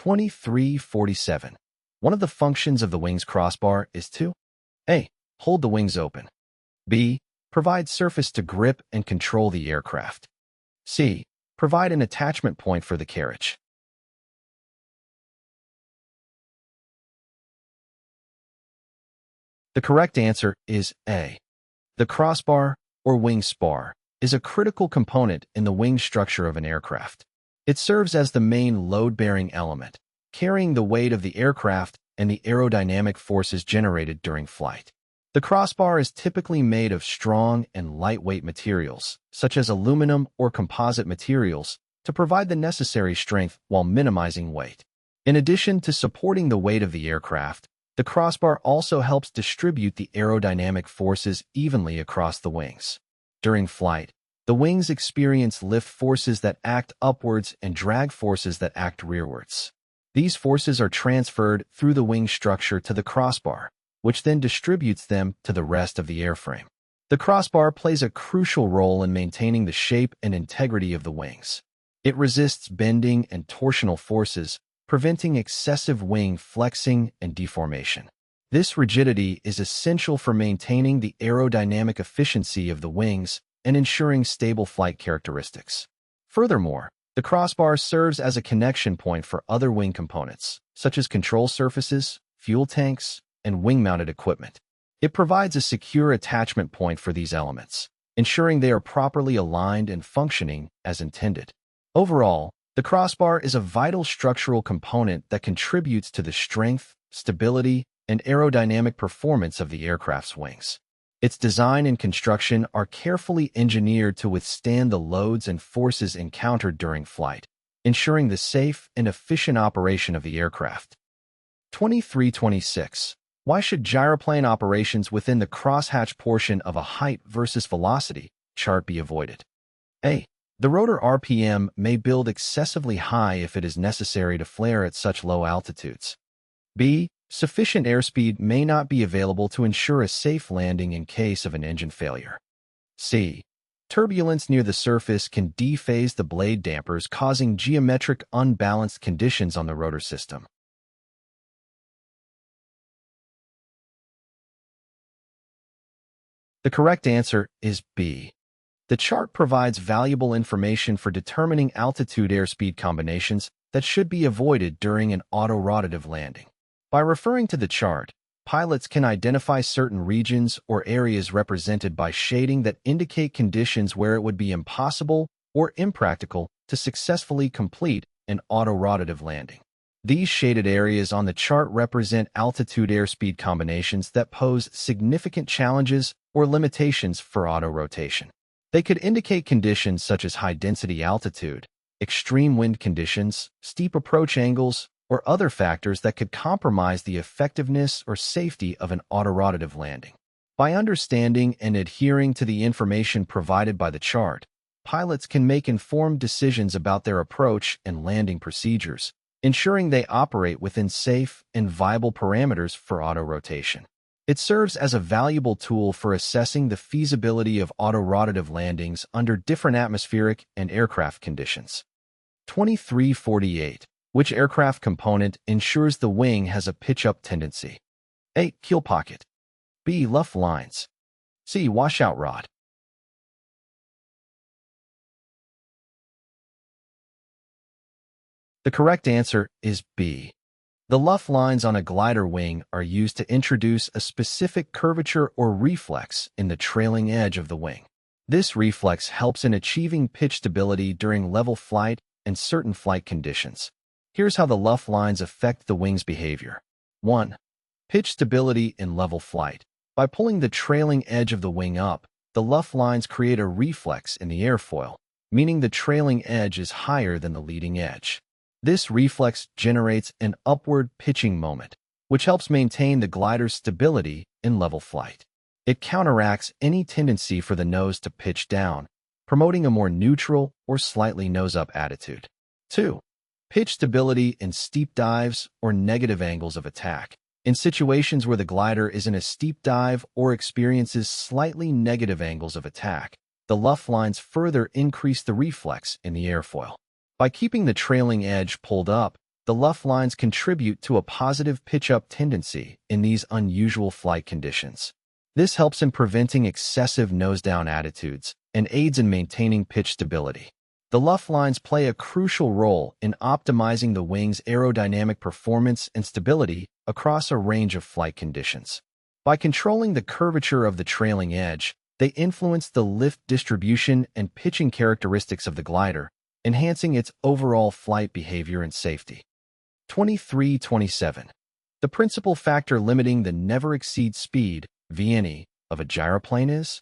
Q2347. One of the functions of the wing's crossbar is to A. Hold the wings open. B. Provide surface to grip and control the aircraft. C. Provide an attachment point for the carriage. The correct answer is A. The crossbar, or wing spar, is a critical component in the wing structure of an aircraft. It serves as the main load-bearing element, carrying the weight of the aircraft and the aerodynamic forces generated during flight. The crossbar is typically made of strong and lightweight materials, such as aluminum or composite materials, to provide the necessary strength while minimizing weight. In addition to supporting the weight of the aircraft, the crossbar also helps distribute the aerodynamic forces evenly across the wings. During flight, the wings experience lift forces that act upwards and drag forces that act rearwards. These forces are transferred through the wing structure to the crossbar, which then distributes them to the rest of the airframe. The crossbar plays a crucial role in maintaining the shape and integrity of the wings. It resists bending and torsional forces, preventing excessive wing flexing and deformation. This rigidity is essential for maintaining the aerodynamic efficiency of the wings and ensuring stable flight characteristics. Furthermore, the crossbar serves as a connection point for other wing components, such as control surfaces, fuel tanks, and wing-mounted equipment. It provides a secure attachment point for these elements, ensuring they are properly aligned and functioning as intended. Overall, the crossbar is a vital structural component that contributes to the strength, stability, and aerodynamic performance of the aircraft's wings. Its design and construction are carefully engineered to withstand the loads and forces encountered during flight, ensuring the safe and efficient operation of the aircraft. 2326. Why should gyroplane operations within the crosshatch portion of a height versus velocity chart be avoided? A. The rotor RPM may build excessively high if it is necessary to flare at such low altitudes. B. Sufficient airspeed may not be available to ensure a safe landing in case of an engine failure. C. Turbulence near the surface can dephase the blade dampers, causing geometric unbalanced conditions on the rotor system. The correct answer is B. The chart provides valuable information for determining altitude-airspeed combinations that should be avoided during an autorotative landing. By referring to the chart, pilots can identify certain regions or areas represented by shading that indicate conditions where it would be impossible or impractical to successfully complete an autorotative landing. These shaded areas on the chart represent altitude-airspeed combinations that pose significant challenges or limitations for autorotation. They could indicate conditions such as high-density altitude, extreme wind conditions, steep approach angles, or other factors that could compromise the effectiveness or safety of an autorotative landing. By understanding and adhering to the information provided by the chart, pilots can make informed decisions about their approach and landing procedures, ensuring they operate within safe and viable parameters for autorotation. It serves as a valuable tool for assessing the feasibility of autorotative landings under different atmospheric and aircraft conditions. 2348. Which aircraft component ensures the wing has a pitch-up tendency? A. Keel pocket. B. Luff lines. C. Washout rod. The correct answer is B. The luff lines on a glider wing are used to introduce a specific curvature or reflex in the trailing edge of the wing. This reflex helps in achieving pitch stability during level flight and certain flight conditions. Here's how the luff lines affect the wing's behavior. 1. Pitch stability in level flight. By pulling the trailing edge of the wing up, the luff lines create a reflex in the airfoil, meaning the trailing edge is higher than the leading edge. This reflex generates an upward pitching moment, which helps maintain the glider's stability in level flight. It counteracts any tendency for the nose to pitch down, promoting a more neutral or slightly nose-up attitude. 2. Pitch stability in steep dives or negative angles of attack. In situations where the glider is in a steep dive or experiences slightly negative angles of attack, the luff lines further increase the reflex in the airfoil. By keeping the trailing edge pulled up, The Luff lines contribute to a positive pitch-up tendency in these unusual flight conditions. This helps in preventing excessive nose-down attitudes and aids in maintaining pitch stability. The Luff lines play a crucial role in optimizing the wing's aerodynamic performance and stability across a range of flight conditions. By controlling the curvature of the trailing edge, they influence the lift distribution and pitching characteristics of the glider, enhancing its overall flight behavior and safety. 2327. The principal factor limiting the never-exceed speed, VNE, of a gyroplane is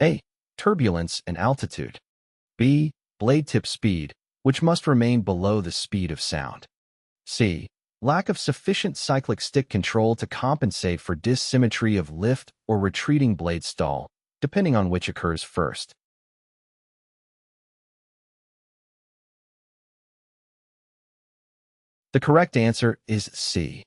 A. Turbulence and altitude. B. Blade tip speed, which must remain below the speed of sound. C. Lack of sufficient cyclic stick control to compensate for dissymmetry of lift or retreating blade stall, depending on which occurs first. The correct answer is C.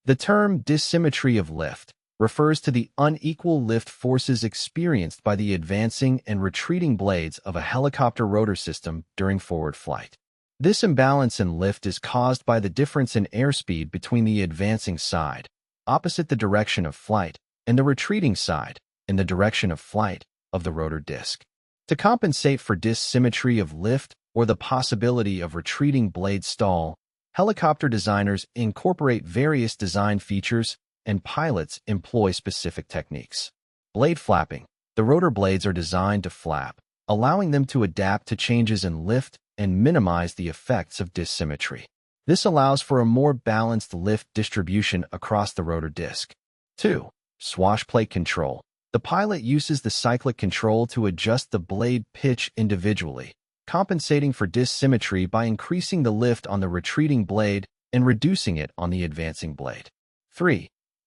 The term dissymmetry of lift refers to the unequal lift forces experienced by the advancing and retreating blades of a helicopter rotor system during forward flight. This imbalance in lift is caused by the difference in airspeed between the advancing side, opposite the direction of flight, and the retreating side, in the direction of flight, of the rotor disc. To compensate for dissymmetry of lift or the possibility of retreating blade stall, helicopter designers incorporate various design features and pilots employ specific techniques. Blade flapping. The rotor blades are designed to flap, allowing them to adapt to changes in lift and minimize the effects of dissymmetry. This allows for a more balanced lift distribution across the rotor disc. 2. Swash plate control. The pilot uses the cyclic control to adjust the blade pitch individually, compensating for dissymmetry by increasing the lift on the retreating blade and reducing it on the advancing blade. 3.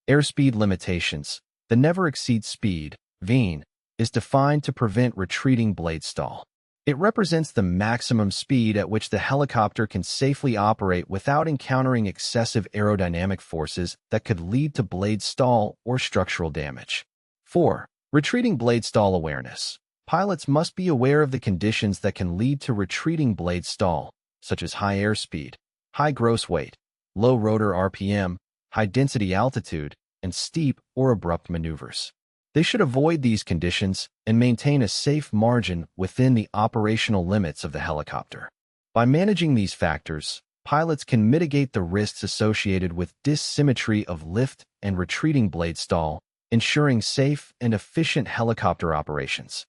Airspeed limitations. The never-exceed speed, VNE, is defined to prevent retreating blade stall. It represents the maximum speed at which the helicopter can safely operate without encountering excessive aerodynamic forces that could lead to blade stall or structural damage. 4. Retreating blade stall awareness. Pilots must be aware of the conditions that can lead to retreating blade stall, such as high airspeed, high gross weight, low rotor RPM, high-density altitude, and steep or abrupt maneuvers. They should avoid these conditions and maintain a safe margin within the operational limits of the helicopter. By managing these factors, pilots can mitigate the risks associated with dissymmetry of lift and retreating blade stall, ensuring safe and efficient helicopter operations.